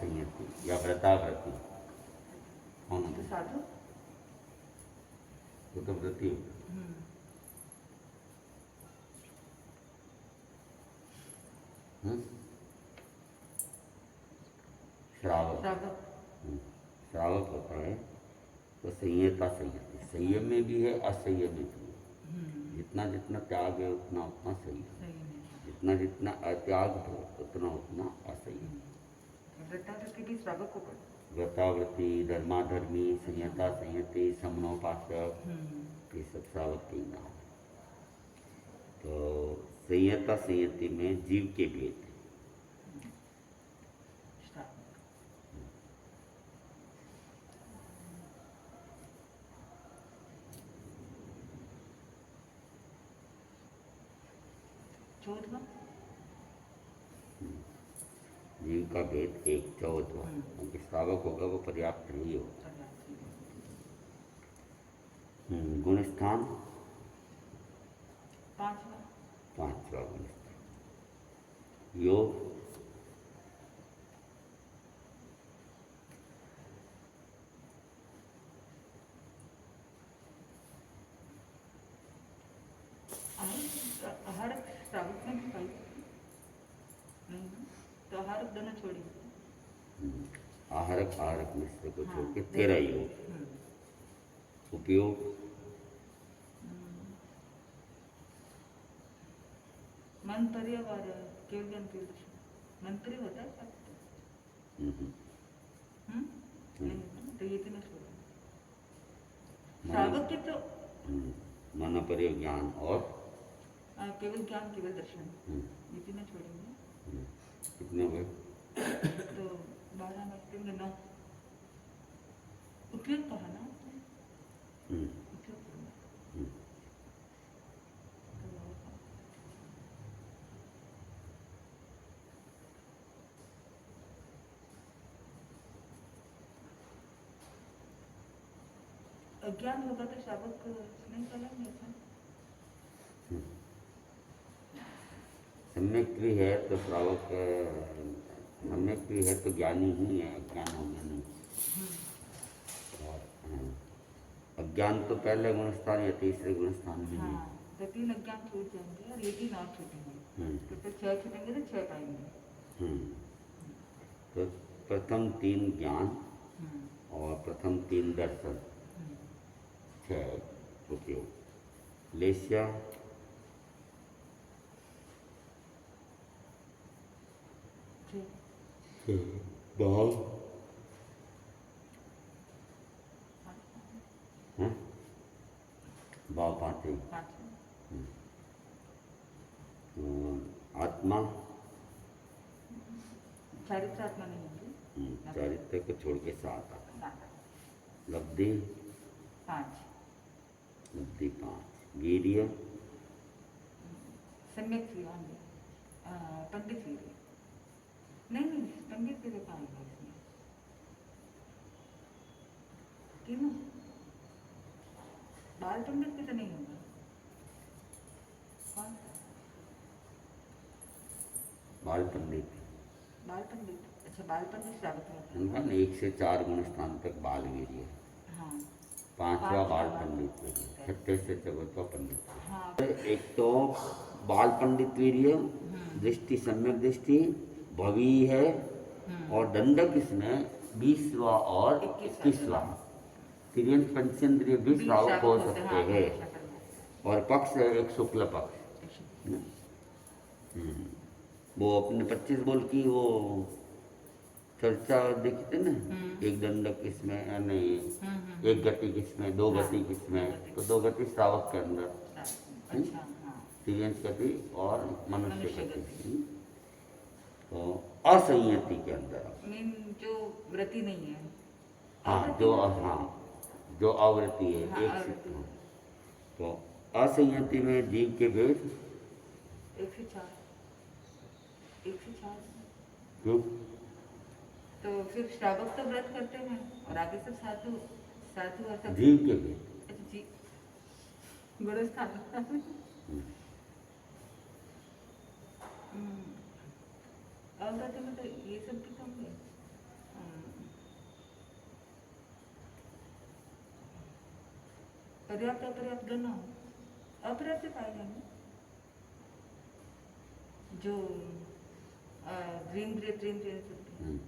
संयति या व्रताव्रति कौन तो होते? साधु। वो तो व्रति होते। श्रावक। श्रावक। श्रावक होता है तो संयता संयति, संयम में भी है असंयम में भी है। जितना जितना त्याग है उतना उतना संयम, जितना जितना अत्याग है उतना उतना असंयम। व्रताव्रति भी श्रावक को पड़ता व्रताव्रति, धर्माधर्मी, संयता संयति, समनोपासक, ये सब श्रावक के नाम है। तो संयता संयति में जीव के भेद है। चौदवा जीव का भेद एक चौदवा, क्योंकि श्रावक होगा वो पर्याप्त नहीं होगा। गुण स्थान पांचवा। पांचवा गुण स्थान। योग आहार श्रावक में भी पाई नहीं ना? तो आहार दोनों छोड़ी। आहारक आहारक मिश्र को छोड़ के 13 योग। उपयोग मंतरी और केवल ज्ञान केवल दर्शन। मंतरी होता है क्या? नहीं तो ये तीनों छोड़ो। श्रावक के तो मन प्रयोग ज्ञान और केवल ज्ञान केवल दर्शन, ये तीनों छोड़ेंगे। कितने हुए? तो 12 में 9 उपयोग कहा ना? उपयोग करूँगा। अज्ञान होगा तो श्रावक नहीं चलेंगे ऐसा। सम्यक भी है तो श्रावक, सम्यक भी है तो ज्ञानी ही है, अज्ञान होगा नहीं। और अज्ञान तो पहले गुणस्थान या तीसरे गुणस्थान में है। तो 3 अज्ञान छूट जाएंगे और ये 3 और छूटेंगे। तो 6 छूटेंगे तो 6 पाएंगे। तो प्रथम 3 ज्ञान और प्रथम 3 दर्शन, 6 उपयोग। लेस्या भाव भाव 5। आत्मा चारित्र आत्मा नहीं होंगे। चारित्र को छोड़ के 7 आता। लब्धि 5। लब्धि 5। वीर्य सम्यक वीर्य होंगे। पंडित वीर्य नहीं, पंडित वीर्य कहाँ है इसमें? तीनों बाल पंडित भी तो नहीं होगा। कौन? बाल पंडित। बाल पंडित, अच्छा बाल पंडित श्रावक में। उनका 1 से 4 गुण स्थान तक बाल वीर्य है। हाँ। 5वां बाल पंडित वीर्य, 6ठे से 4वां पंडित। हाँ। एक तो बाल पंडित वीर्य, दृष्टि सम्यक दृष्टि, भवी है, और दंडक इसमें 20वां और 21वां। तिर्यंत पंचेंद्रिय भी श्रावक हो सकते हैं। और पक्ष है एक शुक्ल पक्ष। वो अपने 25 बोल की वो चर्चा देखी थी ना, एक दंडक किसमें नहीं, एक गति किसमें, 2 गति किसमें, तो 2 गति श्रावक के अंदर, तिर्यंत गति और मनुष्य गति। तो असंयति के अंदर जो व्रति नहीं है। जो आवृत्ति है, एक से। तो असंयति में जीव के भेद 1 से 4। 1 से 4 क्यों? तो फिर श्रावक तो व्रत करते हैं और आगे सब साधु और सब जीव के भेद। अच्छा जी, गुणस्थान। अव्रत में तो ये सब भी तो होंगे। पर्याप्त अपर्याप्त गणना हो, अपर्याप्त से पाए जाएंगे जो ड्रीम ड्रीम हम्म,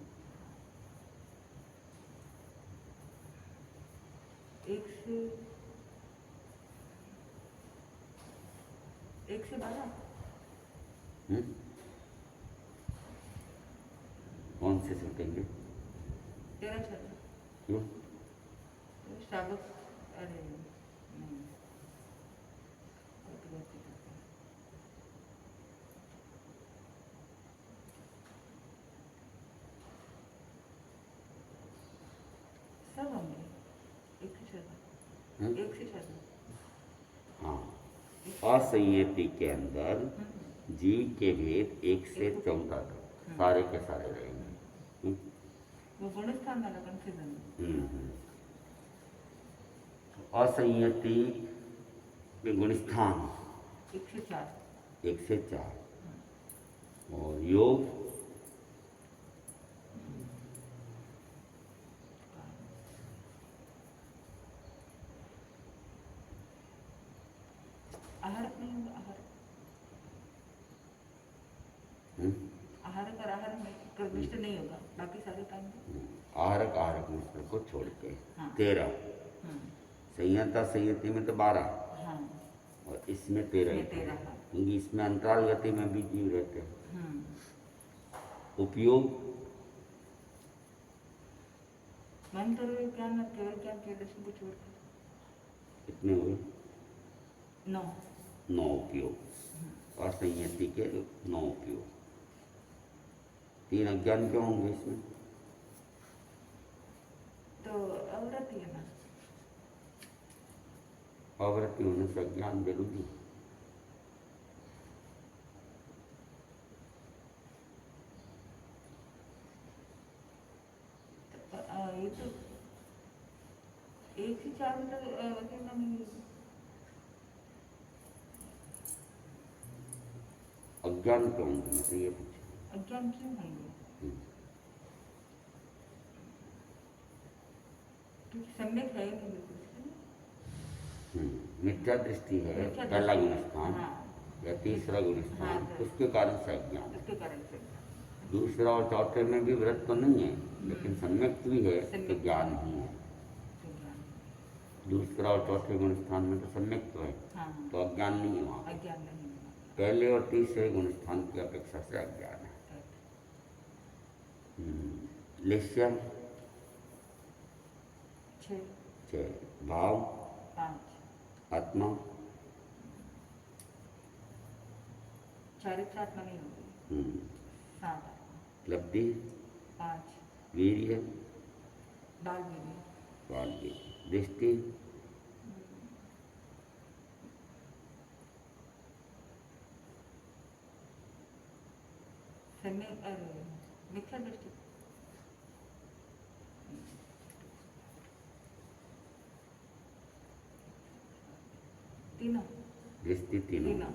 एक से 12 हम्म? कौन से छूटेंगे? 13 14 क्यों? श्रावक अरे नहीं अपर्याप्त करते हैं। सब होंगे एक से 14 हम्म? एक से 14 हाँ, असंयति के अंदर जीव के भेद 1 से 14 तक सारे के सारे रहेंगे। हम्म? वो गुणस्थान वाला कंफ्यूजन हम्म। असंयति में गुणस्थान 1 से 4 1 से 4 और योग आहारक नहीं होगा आहारक हम्म? आहारक और आहार में कर्मिष्ठ नहीं होगा बाकी सारे पाएंगे। आहारक आहारक मिश्र को छोड़ के हाँ। 13। हम्म, संयता संयति में तो 12 हाँ और इसमें 13 ही इसमें 13 हाँ। क्योंकि इसमें अंतराल गति में भी जीव रहते हैं। हम्म, उपयोग मंत्र ज्ञान और केवल ज्ञान के दर्शन को छोड़कर कितने हुए? 9 9 उपयोग और संयति के 9 उपयोग। 3 अज्ञान क्यों होंगे इसमें? तो अवरत ही है ना अवृत्ति होने से अज्ञान जरूरी है। ये तो 1 से 4 मतलब कहना नहीं अज्ञान क्यों होंगे मैं तो ये पूछा। अज्ञान क्यों होंगे क्योंकि सम्यक है ही नहीं बिल्कुल मिथ्या दृष्टि है मिथ्या पहला दृष्टि। गुणस्थान हाँ। या तीसरा गुणस्थान हाँ, उसके कारण से अज्ञान। उसके कारण से दूसरा और चौथे में भी व्रत तो नहीं है लेकिन सम्यक भी है तो सम्यक। ज्ञान ही है। तो ज्ञान दूसरा और चौथे गुणस्थान में तो सम्यक तो है हाँ तो अज्ञान नहीं है वहाँ। अज्ञान नहीं होगा पहले और तीसरे गुणस्थान की अपेक्षा से अज्ञान है। लेश्या 6 6 भाव 5 आत्मा चारित्र आत्मा नहीं होगी 7 लब्धि 5 वीर्य बाल में बाल्य दृष्टि सम्यक मिथ्या दृष्टि तीनों दृष्टि तीनों तीनों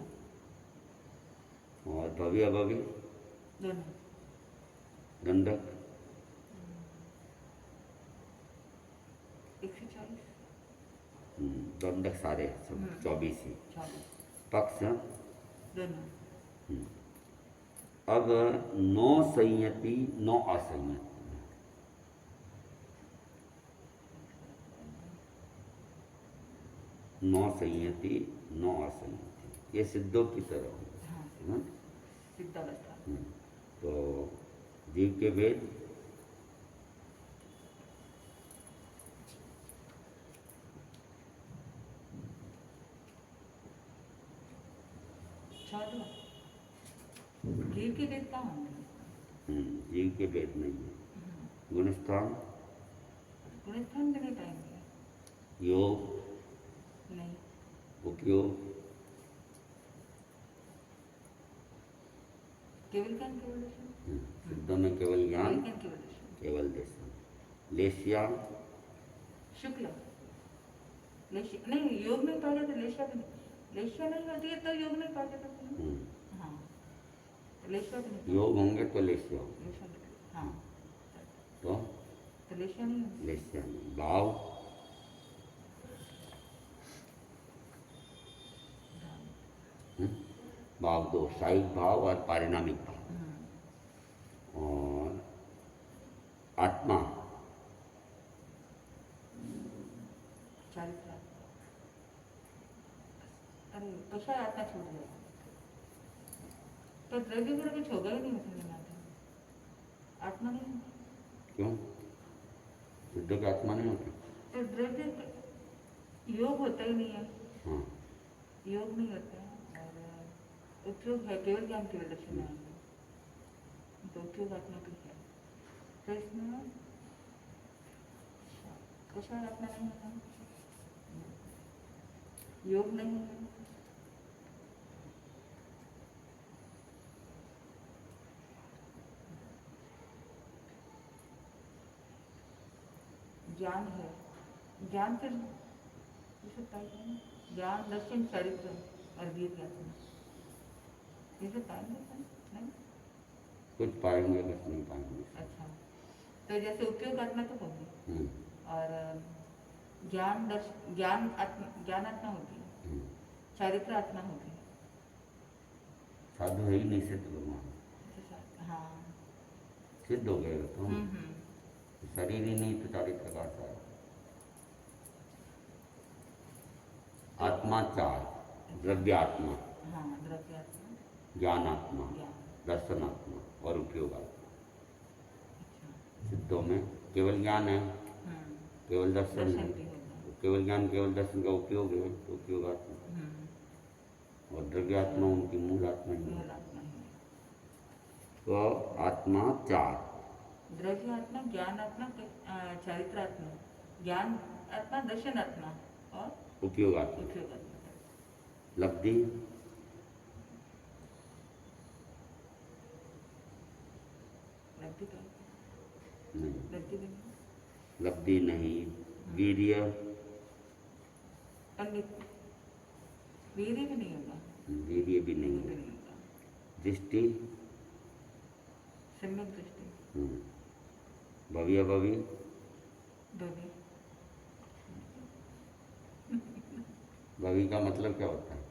और भवि अभवि दोनों दंडक 1 से 40 दंडक सारे सब 24 ही 40 पक्ष दोनों अब 9 संयति 9 असंयति 9 संयति 9 असंयति ये सिद्धों की तरह होंगे। हाँ है ना? सिद्धावस्था तो जीव के भेद जीव के भेद कहाँ होंगे जीव के भेद नहीं है। गुणस्थान गुणस्थान में नहीं पाएंगे योग नहीं उपयोग केवल ज्ञान केवल दर्शन सिद्धों में केवल ज्ञान केवल ज्ञान केवल दर्शन केवल दर्शन लेशिया शुक्ल नहीं योग में पाया तो लेशिया भी नहीं लेशिया नहीं होती है तो योग नहीं पाते तो हाँ तो लेशिया भी नहीं योग होंगे तो लेशिया होंगे। लेशिया भी हाँ तो लेशिया नहीं होती लेशिया नहीं भाव भाव दो, साहिक भाव और पारिणामिक भाव। और आत्मा चारित्र। अरे कशा आत्मा छूट जाएगा तो द्रव्य पर कुछ होगा ही नहीं मतलब आत्मा नहीं होगा। क्यों? शुद्ध की आत्मा नहीं होती? तो द्रव्य योग होता ही नहीं है। हाँ, योग नहीं होता है और उपयोग है केवल ज्ञान केवल दर्शन है तो उपयोग आत्मा की है। तो इसमें कशा आत्मा नहीं होता, योग नहीं है। ज्ञान है, ज्ञान फिर ज्ञान दर्शन चरित्र और वीर ज्ञान ये सब पाएंगे नहीं? कुछ पाएंगे कुछ नहीं पाएंगे। अच्छा, तो जैसे उपयोग आत्मा तो होगी और ज्ञान आत्मा होगी, चारित्र आत्मा होगी। साधु है ही नहीं सिद्ध भगवान। हाँ, सिद्ध हो गए तो शरीर ही नहीं तो चारित्र का है। आत्मा चार, द्रव्यात्मा, हाँ द्रव्यात्मा, ज्ञानात्मा, दर्शनात्मा और उपयोगात्मा। सिद्धों में केवल ज्ञान है, केवल दर्शन है, केवल ज्ञान केवल दर्शन का उपयोग है तो उपयोगात्मा। और द्रव्यात्मा उनकी मूल आत्मा ही है। तो आत्मा चार, द्रव्य आत्मा, ज्ञान आत्मा, चारित्र आत्मा, ज्ञान आत्मा, दर्शन आत्मा और उपयोगात्मा। लब्धि नहीं, लब्धि नहीं। वीर्य, वीर्य भी नहीं होगा। वीर्य भी नहीं है। दृष्टि, सम्यक दृष्टि। भव्य भवि, भवि का मतलब क्या होता है?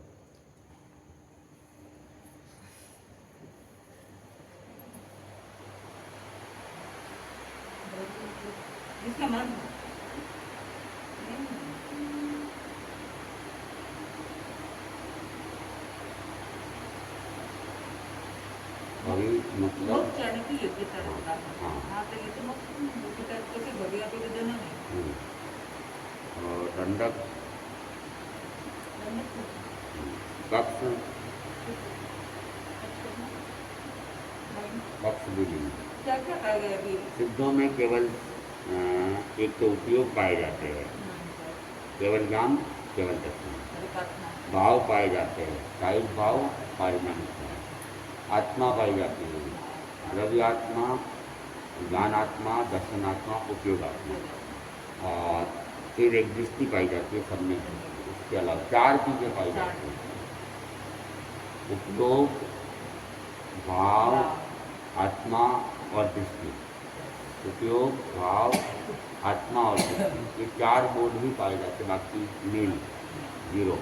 इसका मन भवि मतलब जाने की योग्यता रखता है। हाँ तो ये तो योग्यता तो फिर भव्य पे देना है। और दंडक, कक्ष, कक्ष भी नहीं। क्या क्या पाएगा अभी? सिद्धों में केवल एक तो उपयोग पाए जाते हैं, केवल ज्ञान केवल दर्शन। भाव पाए जाते हैं, साहिक भाव, पारिणामिक भाव। आत्मा पाई जाती है, द्रव्यात्मा, ज्ञानात्मा, दर्शनात्मा, उपयोगात्मा। और फिर एक दृष्टि पाई जाती है सब में। इसके अलावा चार चीजें पाई जाती हैं, उपयोग, भाव, आत्मा और दृष्टि। उपयोग, भाव, आत्मा और दृष्टि, ये चार बोध ही पाए जाते, बाकी नील, जीरो।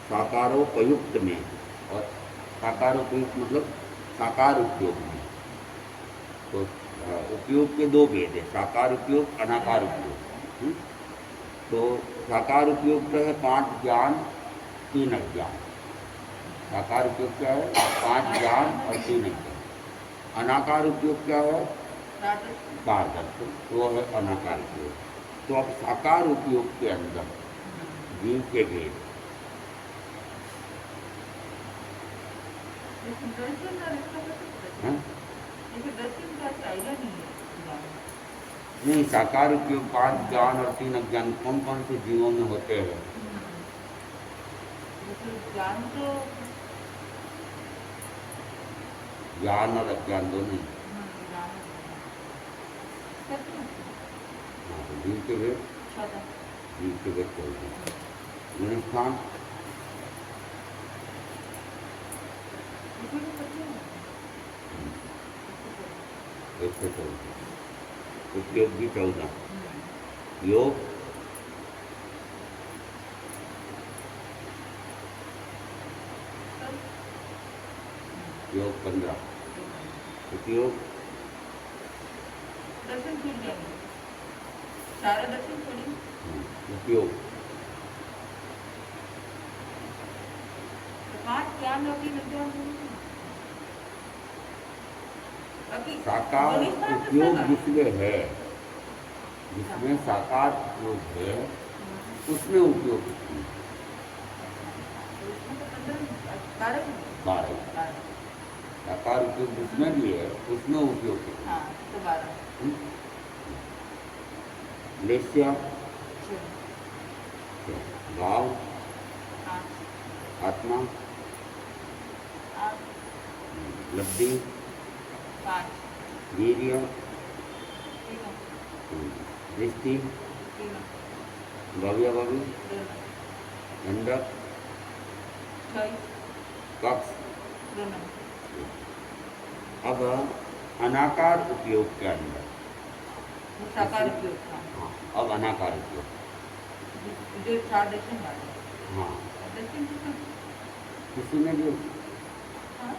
साकारोपयुक्त में, और साकारोपयुक्त मतलब साकार उपयोग में। तो उपयोग के दो भेद है, साकार उपयोग, अनाकार उपयोग। तो साकार उपयोग तो है 5 ज्ञान 3 अज्ञान। साकार उपयोग क्या है? 5 ज्ञान और 3 अज्ञान। अनाकार उपयोग क्या है? पारदर्शन, वो है अनाकार उपयोग। तो अब साकार उपयोग के अंदर जीव के भेद, नहीं, साकार उपयोग 5 ज्ञान और 3 अज्ञान कौन कौन से जीवों में होते हैं? ज्ञान और अज्ञान दोनों। जीव के भेद, जीव के भेद चलते हैं। स्थान, 1 से 14 उपयोग भी 14 योग योग 15 उपयोग दर्शन छूट जाएंगे, सारा दर्शन छोड़ेंगे। उपयोग तो 5 ज्ञान योगी विद्वान होंगे। बाकी साकार गुणिस्तान तो उपयोग सब है। जिसमें है, जिसमें साकार उपयोग है उसमें उपयोग कितनी? तो उसमें तो 12 12 साकार उपयोग जिसमें भी है उसमें उपयोग कितनी? हाँ तो 12 लेस्य भाव 8 आत्मा 8 लब्धि 5 वीर्य 3 दृष्टि 3 भव्य भवि 2 गंधक 6 कक्ष 2 अब अनाकार उपयोग के अंदर साकार उपयोग था हाँ अब अनाकार उपयोग जो 4 दर्शन वाले हाँ दर्शन कितना किसी में भी हो हाँ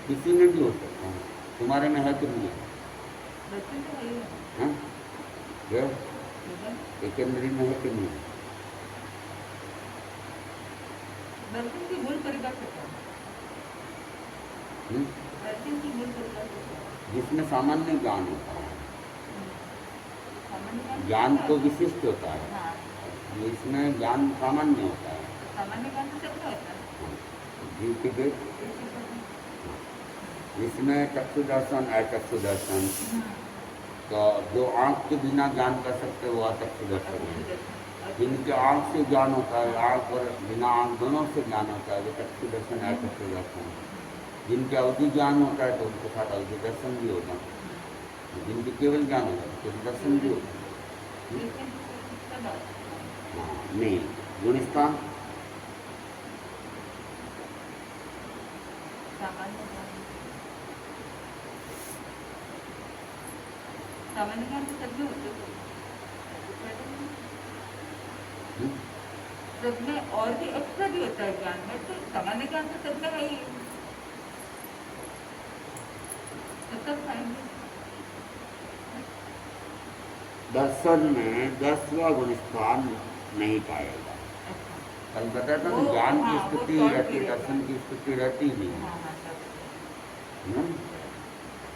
किसी में भी हो सकता है तुम्हारे में है कि नहीं है दर्शन तो वही है हाँ? है लेकिन सेकेंडरी में है कि नहीं है दर्शन की मूल परिभाषा है हम्म? दर्शन की मूल परिभाषा है जिसमें सामान्य ज्ञान होता है सामान्य ज्ञान तो विशिष्ट होता है हाँ इसमें ज्ञान सामान्य होता है सामान्य ज्ञान तो सबका होता है जीव के भेद इसमें चक्षु दर्शन अचक्षु दर्शन तो जो आँख के बिना ज्ञान कर सकते वो अचक्षु दर्शन है जिनके आँख से ज्ञान होता है आँख और बिना आँख दोनों से ज्ञान होता है वो चक्षु दर्शन अचक्षु दर्शन जिनके अवधि ज्ञान होता है तो उनके साथ अवधि दर्शन भी होगा जिनके केवल ज्ञान होता है तो दर्शन भी होगा हाँ नहीं गुणस्थान सामान्य ज्ञान तो सब में होते हैं सब में और भी एक्स्ट्रा भी होता है ज्ञान में तो सामान्य ज्ञान तो सब में है ही तो सब खाएंगे दर्शन में 10वां गुणस्थान नहीं पाएगा कल बताया था ना ज्ञान की स्थिति रहती है दर्शन की स्थिति रहती नहीं है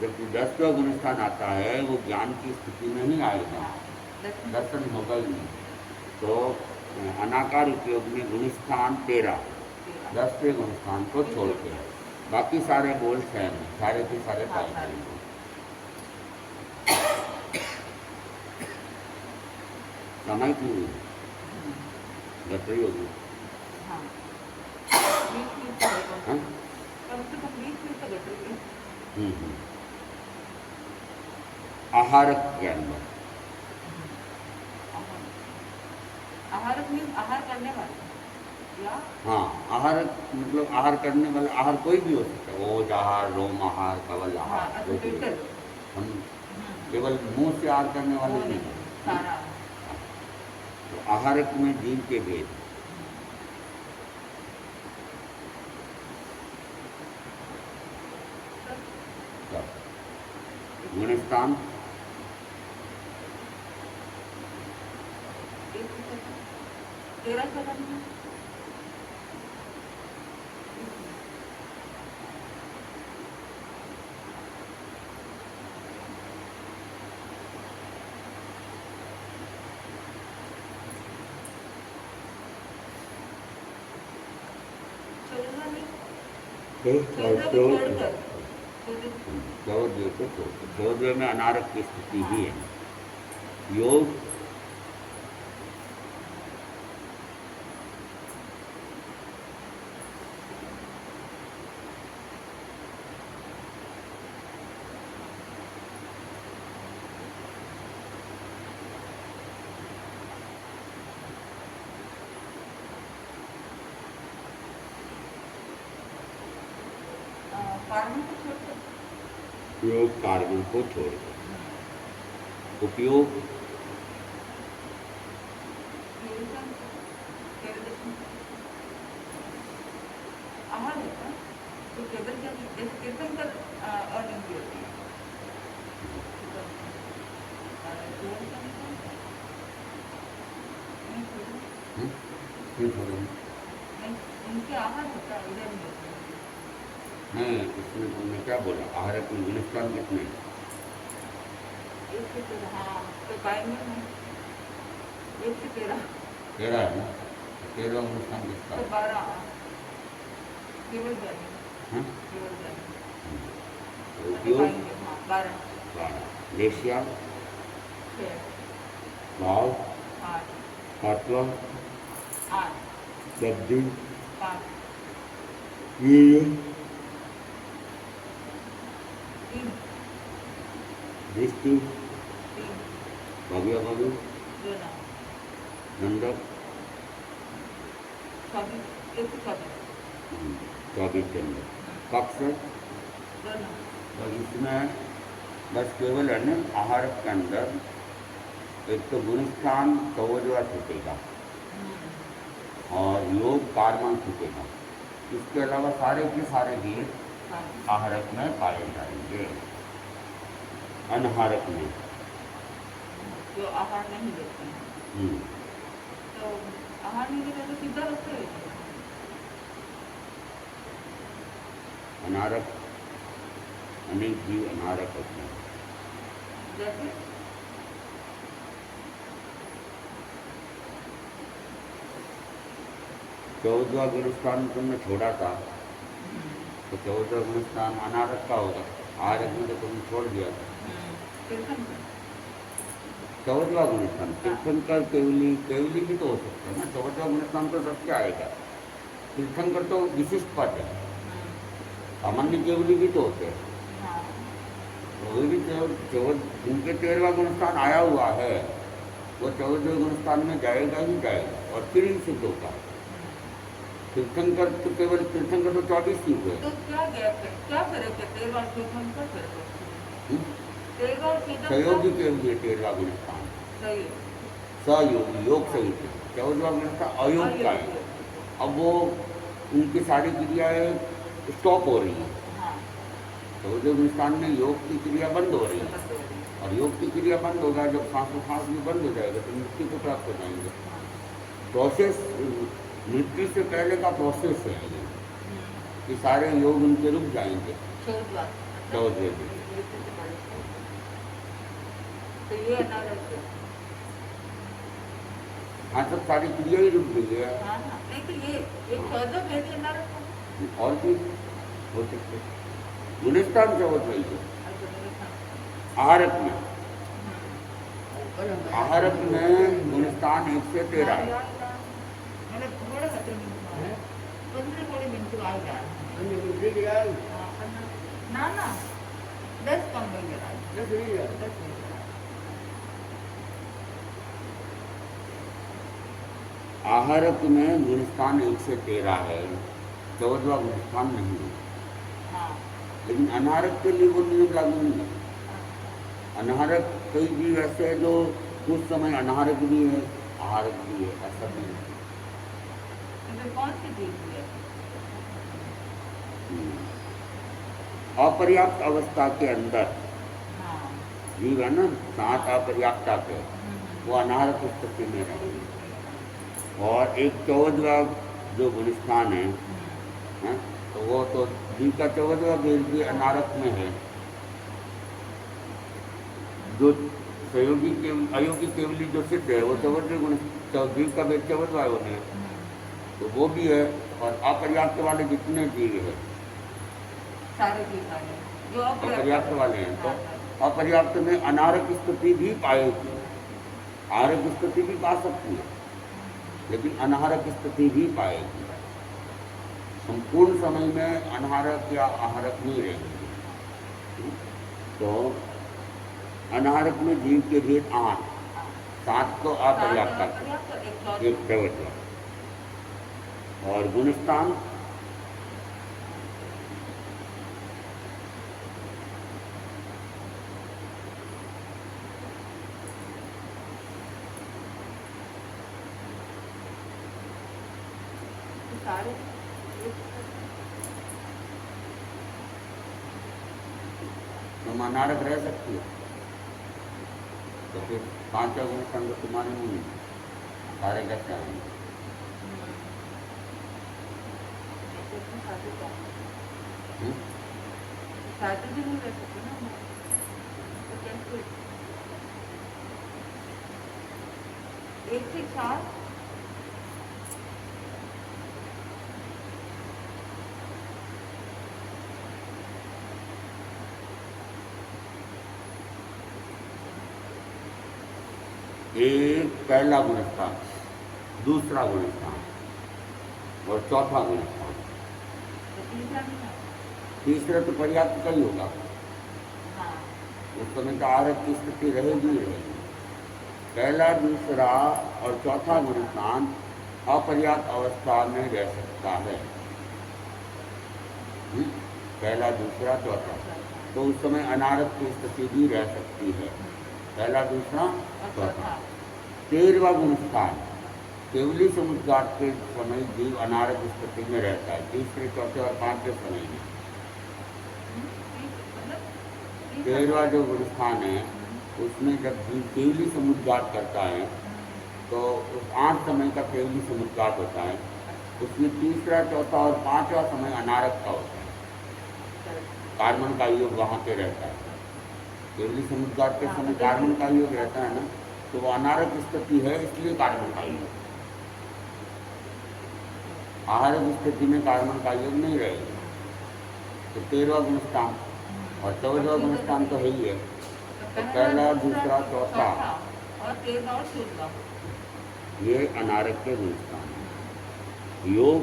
जबकि 10वां गुणस्थान आता है वो ज्ञान की स्थिति में ही आएगा दर्शन होगा ही नहीं तो अनाकार उपयोग में गुणस्थान 13 10वें गुणस्थान को छोड़ के बाकी सारे बोल सेम है सारे के सारे पाए जाएंगे समय की गटरी होगी हाँ हाँ? कम से कम 20 मिनट तक घट रही है आहारक के अंदर आहारक में आहार करने वाले या हाँ आहार मतलब आहार करने वाला आहार कोई भी हो सकता है ओज आहार रोम आहार कवल आहार जो भी हो। हम केवल मुंह से आहार करने वाले नहीं हैं। सारा तो आहारक में जीव के भेद गुणस्थान 13 कदम चौदह में अनारक की स्थिति ही है योग फार्मिंग को छोड़ सकते योग कार्बन को छोड़कर उपयोग आहार होता है तो केवल क्या जैसे कीर्तन कर अर्निंग भी होती है क्यों छोड़ेंगे? उनके आहार होता है इधर नहीं होता नहीं, इसमें तुमने क्या बोला? आहारक में गुणस्थान कितने? एक से 13 हाँ तो पाएंगे ना 1 से 13 13 है ना? 13 गुणस्थान किसका? तो 12 केवल जाने हाँ? केवल जाने तो तो उपयोग पाएंगे हाँ 12 लेशिया 6 भाव 8 पातवा 8 दब्दी 5 वीर्य 3 दृष्टि 3 भव्य भव्य 2 9 नंदक 24 1 से 24 24 चंद्र कक्ष 2 9 तो इसमें बस केवल है ना आहार के अंदर एक तो गुणस्थान चौदवा छूटेगा और योग कार्बन छूटेगा। इसके अलावा सारे के सारे भेद आहारक में पाए जाएंगे। अनाहारक में जो आहार नहीं लेते हैं तो आहार नहीं लेते तो सीधा रखते हैं अनारक अनेक जीव अनारक होते हैं। जैसे चौदवा गुणस्थान तुमने छोड़ा था तो 14 गुणस्थान अनारक का होगा। आहारक में तो तुमने छोड़ दिया था। तीर्थंकर 14वां गुणस्थान तीर्थंकर केवली केवली भी तो हो सकता है ना। 14वां गुणस्थान तो सबसे आएगा। तीर्थंकर तो विशिष्ट पद है। सामान्य केवली भी तो होते हैं तो वो भी जिनके 13वां गुणस्थान आया हुआ है वो 14वें गुणस्थान में जाएगा ही जाएगा और फिर ही सिद्ध होगा। तीर्थंकर तो केवल तीर्थंकर तो 24 ही हुए। तो क्या गैप है क्या फर्क है 13वां तीर्थंकर फर्क है 13वां तीर्थंकर सहयोगी केवली है 13वां गुणस्थान सही सहयोगी योग सहित। 14वां गुणस्थान अयोग का है। अब वो उनकी सारी क्रियाएं स्टॉप हो रही है। हाँ 14वें गुणस्थान में योग की क्रिया बंद हो रही है और योग की क्रिया बंद होगा जब सांस भी बंद हो जाएगा तो मृत्यु को प्राप्त हो जाएंगे। प्रोसेस मृत्यु से पहले का प्रोसेस है ये कि सारे योग उनके रुक जाएंगे 14वें दिन। तो ये अनारस है हाँ सब सारी क्रिया ही रुक गई है। हाँ हाँ नहीं तो ये 14 भेद अनारस है और भी हो सकते गुणस्थान से होता ही है। आहारक में आहारक में गुणस्थान 1 से 13 है। मैंने थोड़ा खतरे में 15 थोड़े मिनट आ गया ना ना 10 कम हो गया 10 आहारक में गुणस्थान 1 से 13 है। 14वां गुणस्थान नहीं है। हाँ लेकिन अनाहारक के लिए वो नियम लागू नहीं है। अनाहारक कई जीव ऐसे है जो कुछ समय अनाहारक भी है आहारक भी है ऐसा नहीं है। तो कौन सी चीज है अपर्याप्त अवस्था के अंदर हाँ जीव है ना 7 अपर्याप्तता के वो अनाहारक स्थिति में रहेंगे। और एक 14वां जो गुणस्थान है तो वो तो जीव का 14वां भेद भी अनारक में है। जो सहयोगी के अयोगी केवली जो सिद्ध है वो 14वें गुण जीव का भेद 14वां होने तो वो भी है। और अपर्याप्त वाले जितने जीव है सारे जीव वाले जो अपर्याप्त वाले हैं तो अपर्याप्त में अनारक स्थिति भी पाएगी। आहारक स्थिति भी पा सकती है लेकिन अनाहारक स्थिति भी पाएगी। संपूर्ण समय में अनाहारक या आहारक नहीं रहेंगे। तो अनाहारक में जीव के भेद 8 7 तो अपर्याप्त एक 14वां और गुणस्थान सारे तुम अनारक रह सकती हो, तो फिर पांचों गुण संग तुम्हारे नहीं है, सारे कैसे आएंगे? हम्म? सारे भी नहीं रह सकते ना, तो कैसे एक से चार एक पहला गुणस्थान, दूसरा गुणस्थान और चौथा गुणस्थान। तो तीसरा नहीं है। तीसरा तो पर्याप्त का ही होगा, हाँ उस समय तो आरत की स्थिति रहेगी ही रहेगी। पहला, दूसरा और चौथा गुणस्थान अपर्याप्त अवस्था में रह सकता है। पहला, दूसरा, चौथा, तो उस समय अनारत की स्थिति भी रह सकती है। पहला, दूसरा, चौथा। 13वां गुणस्थान केवली समुद्घात के समय जीव अनारत स्थिति में रहता है, तीसरे, चौथे और पांचवें समय में। 13वां जो गुणस्थान है उसमें जब जीव केवली समुद्घात करता है तो उस 8 समय का केवली समुद्घात होता है, उसमें तीसरा, चौथा और पांचवा समय अनारत का होता है। कार्बन का योग वहाँ पे रहता है। केवली समुद्घात के समय कार्बन का योग रहता है ना, तो वो अनारत स्थिति है, इसलिए कार्बन का योग। आहारक स्थिति में कार्बन का योग नहीं रहेगा। तो 13वां गुणस्थान और 14वां गुणस्थान तो है ही है। तो पहला, दूसरा, चौथा और 13 और 14 ये अनारक के गुणस्थान हैं। योग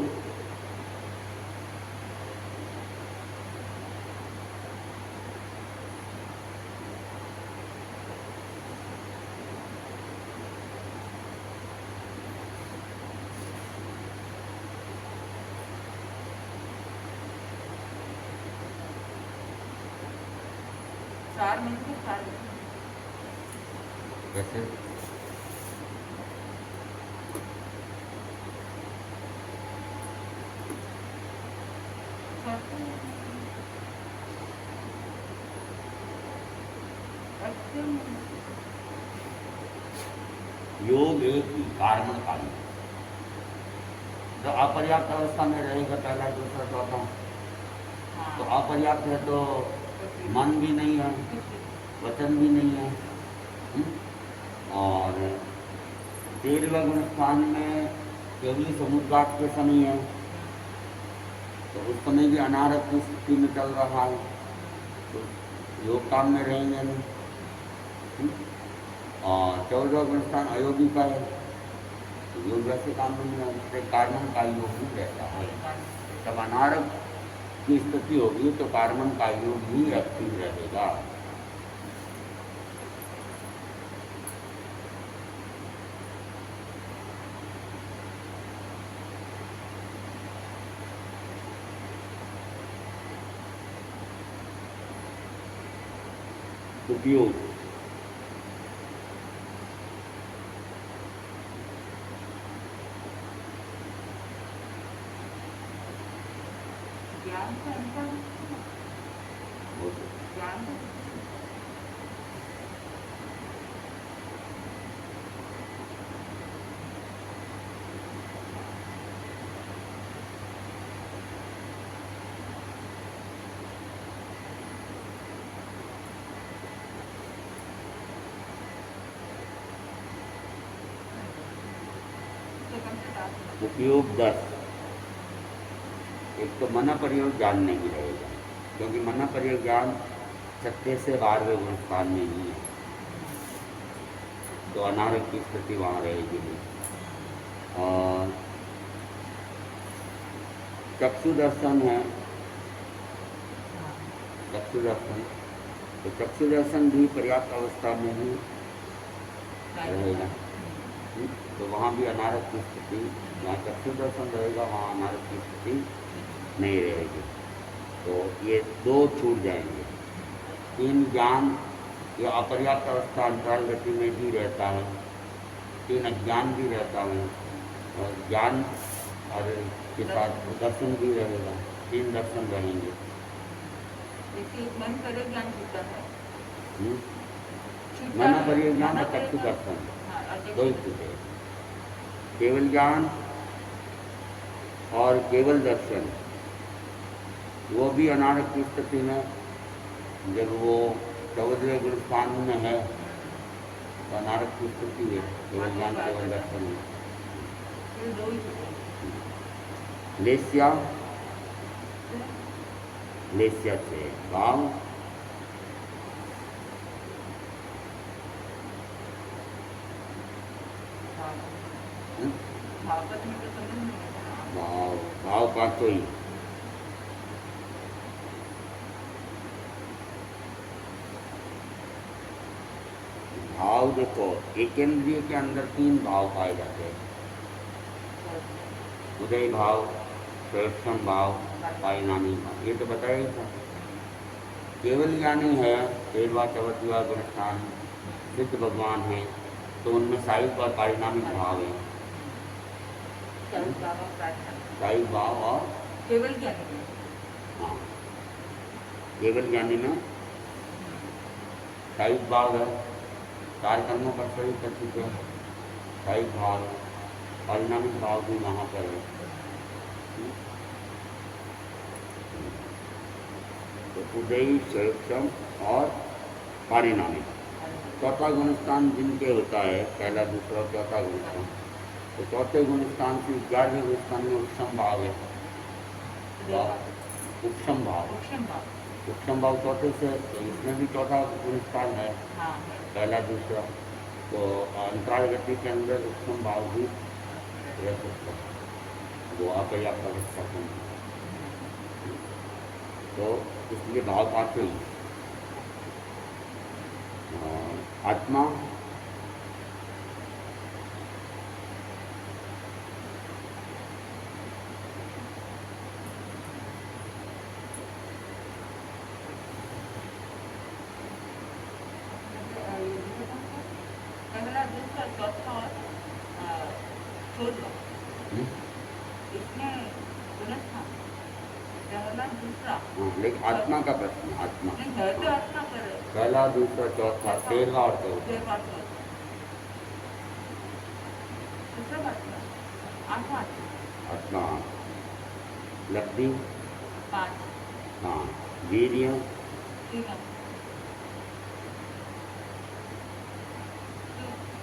चार में से चार कैसे? योग एक ही, कार्बन का योग। तो अपर्याप्त अवस्था में रहेगा पहला, दूसरा, चौथा, तो अपर्याप्त है तो मन भी नहीं है, वचन भी नहीं है। और 13वें गुणस्थान में केवली समुद्घात के समय है, तो उस समय भी अनारत की स्थिति में चल रहा है, तो योग काम में रहेंगे नहीं। और 14वां गुणस्थान अयोगी का है, तो योग वैसे काम में नहीं रहते, कार्बन का योग भी रहता है। जब अनारत की स्थिति होगी तो कार्बन का योग भी एक्टिव रहेगा। उपयोग ज्ञान का अंतर ज्ञान उपयोग 10। एक तो मना प्रयोग ज्ञान नहीं रहेगा, क्योंकि मना प्रयोग ज्ञान 6 से 12वें गुणस्थान में ही है, तो अनारक की स्थिति वहाँ रहेगी नहीं। और चक्षु दर्शन है, चक्षु दर्शन, तो चक्षु दर्शन भी पर्याप्त अवस्था में ही रहेगा। तो वहाँ भी अनारक की स्थिति, जहाँ चक्षु दर्शन रहेगा वहाँ अनारक की स्थिति नहीं रहेगी। तो ये 2 छूट जाएंगे। 3 ज्ञान, ये अपर्याप्त अवस्था अंतराल गति में भी रहता है। 3 अज्ञान भी रहता है, और ज्ञान और के साथ दर्शन भी रहेगा, 3 दर्शन रहेंगे। देखिए मन करे ज्ञान छूटा है, मना करिए ज्ञान और चक्षु दर्शन, दो ही चीजें, केवल ज्ञान और केवल दर्शन। वो भी अनारक की स्थिति में, जब वो 14वें गुरु स्थान में है तो अनारक की स्थिति है, केवल ज्ञान केवल दर्शन है। लेस्या, लेस्या से भाव, भाव भाव पांचों ही। भाव देखो, एकेंद्रिय के अंदर 3 भाव पाए जाते हैं, उदय भाव, श्रेष्ठम भाव, परिणामी भाव, ये तो बताया ही था। केवल ज्ञानी है, 13वां 14वां गुण स्थान सिद्ध भगवान है, तो उनमें साहिब और परिणामी भाव है। साहिब भाव और केवल ज्ञानी, हाँ, केवल ज्ञानी में साहिब भाव है, कार्य कर्मों पर सही कर चुके हैं, साहिब भाव, परिणामी भाव भी वहाँ पर है। तो उदयी, श्रेष्ठम और परिणामी, चौथा गुण स्थान जिनके होता है, पहला दूसरा चौथा गुण स्थान, तो चौथे गुण स्थान से 11वें गुण स्थान में उपसम भाव है। उपसम भाव, उपसम भाव चौथे से, तो इसमें भी चौथा गुण स्थान है, पहला दूसरा, तो अंतराल गति के अंदर उपसम भाव भी रह सकता है, वो आप ही आपका रखता है। तो इसलिए भाव पाते ही आत्मा, पहला दूसरा चौथा चौथा, इसमें गुणस्थान पहला दूसरा, लेकिन आत्मा का प्रश्न, आत्मा नहीं है तो आत्मा करे, पहला दूसरा चौथा 13वां और 14वां, दूसरा बात आत्मा, आत्मा, लब्धि 5, हाँ, वीर्य 3,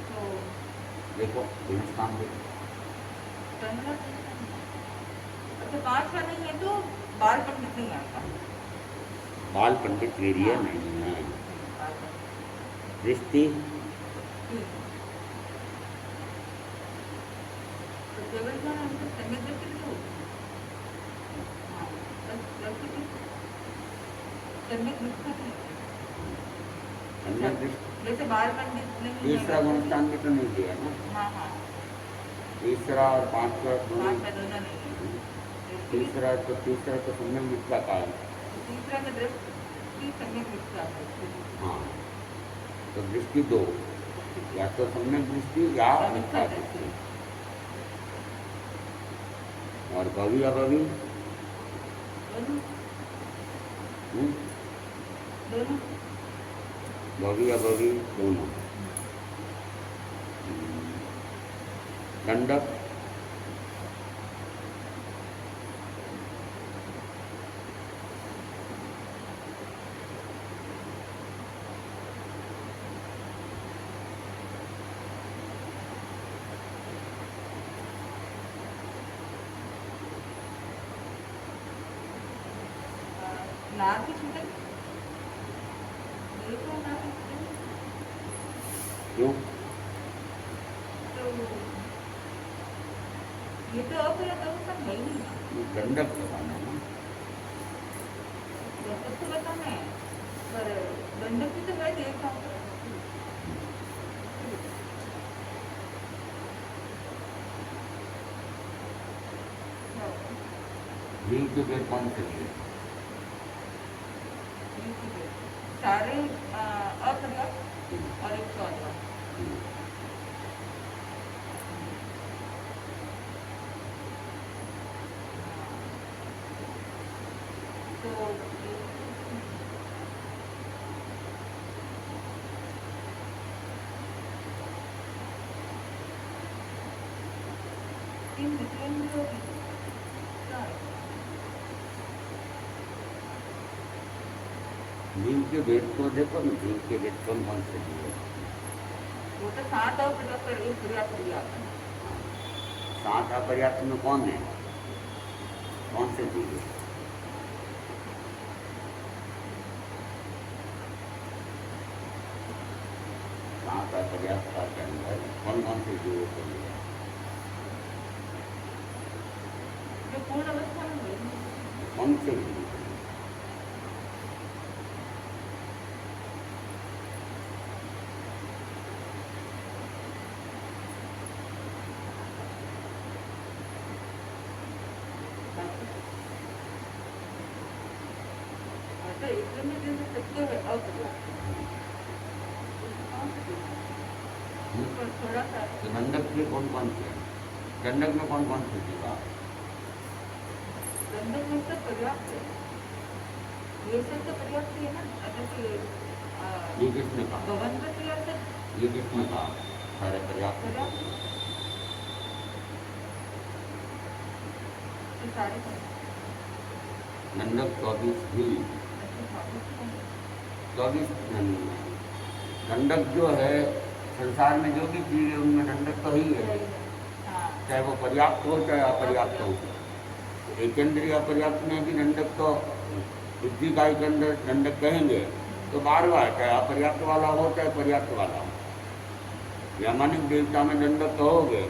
तो देखो, गुणस्थान देखो, अच्छा 5 का नहीं है तो बाल पंडित नहीं आता, बाल पंडित वीर्य नहीं है। दृष्टि, तो केवल क्या है, संगत दृष्टि तो संगत दृष्टि, अन्य दृष्टि, जैसे बाल पंडित नहीं, तीसरा गुणस्थान भी तो नहीं दिया ना, हाँ हाँ, तीसरा और पांचवा दोनों, 5 का दोनों नहीं है, तीसरा तो सम्यक मिथ्या का है, तीसरा में दृष्टि संगत मिथ्या है, हाँ, तो दृष्टि 2, या तो सम्यक दृष्टि या मिथ्या दृष्टि, और भवि अभवि दोनों, भवि अभवि दोनों। दंडक, नाक भी छूटे, देखो नाक भी छूटे, क्यों? तो ये तो अपराध सब है ही नहीं, दंडक बताना है ना, दंडक तो बताना है, पर दंडक भी तो है देखा, जीव के पेड़ कौन से हैं? सारे अप्रगट और एक 14, तीन विषय होगी चार नीम के वेद को देखो ना, नीम के वेद कौन कौन से दिए? वो तो 7 और फिर एक पर्याप्त दिया आपने 7 अपर्याप्त में कौन है, कौन से दिए? 7 अपर्याप्त के अंदर कौन कौन से दिए को लिया? जो पूर्ण अवस्था में हुई कौन से दिए? तो एकदम में जैसे सत्य है अपर्याप्त पर थोड़ा सा तो दंडक के कौन कौन से हैं? दंडक में कौन कौन से जीवा? दंडक में तो पर्याप्त है ये सब तो पर्याप्त है ना अगर तो ये किसने कहा? भवन का पर्याप्त है ये किसने कहा? सारे पर्याप्त हैं। पर्याप्त है तो सारे दंडक 24 भी, 24 दंडक जो है संसार में जो भी चीज है उनमें दंडक तो ही है, हाँ चाहे वो पर्याप्त हो चाहे अपर्याप्त हो। एकेंद्रीय अपर्याप्त में भी दंडक तो बुद्धि का के अंदर दंडक कहेंगे तो बार बार, चाहे अपर्याप्त वाला हो चाहे पर्याप्त वाला हो। या मानिक देवता में दंडक कहोगे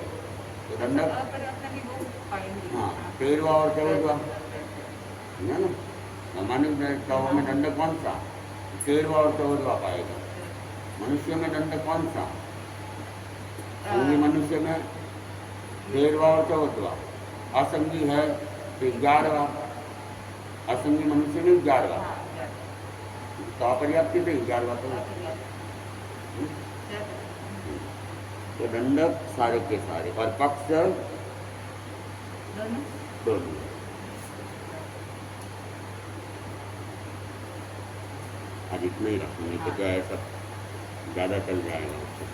तो दंडक अपर्याप्त भी वो पाएंगे हाँ 13वां और 14वां है ना। सामान्य देवताओं में दंडक कौन सा? 13वां और 14वां पाएगा। मनुष्य में दंडक कौन सा? संगी मनुष्य में 13वां और 14वां, असंगी है तो 11वां, असंगी मनुष्य में 11वां, तो अपर्याप्त तो 11वां तो दंडक सारे के सारे और पक्ष दोनों। आज इतना ही रखना, नहीं तो क्या है सब ज़्यादा चल जाएगा उससे।